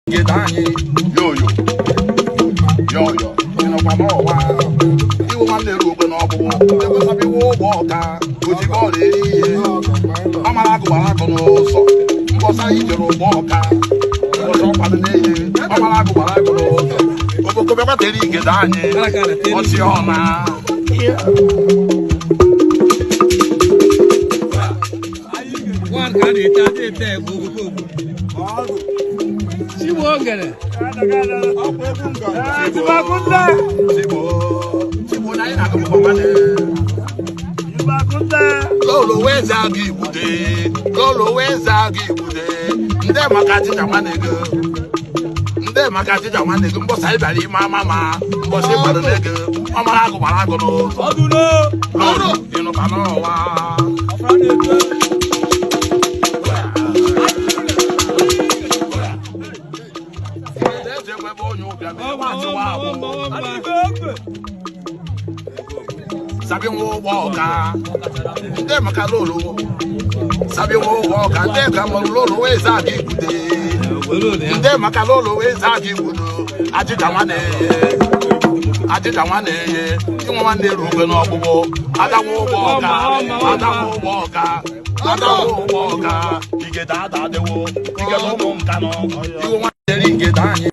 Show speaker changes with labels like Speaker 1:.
Speaker 1: Get on ye, yo, you know, my mom, you want the rope and all, there was a big walker, which you call it. Mamma, so, was I eat your walker? Was up on the name, Mamma, get on ye, what's your man?
Speaker 2: One can eat that. She won't get it.
Speaker 1: Lolo wezagi bude, Lolo wezagi bude. Nde makati jamanege, nde makati jamanege. Mbo saibali mama, mbo separanege. Amalago no.
Speaker 2: Oduno,
Speaker 1: Lolo, ino kanowa. Sabi wo walka, nde makalolo. Sabi wo walka, nde kamalolo wezagi bude. Nde makalolo wezagi bude. Ajita wane ye, iwo wane ruwe no bubo. Adamu walka, ige dada dewo, ige lo monkano. Iwo wane ringe danye.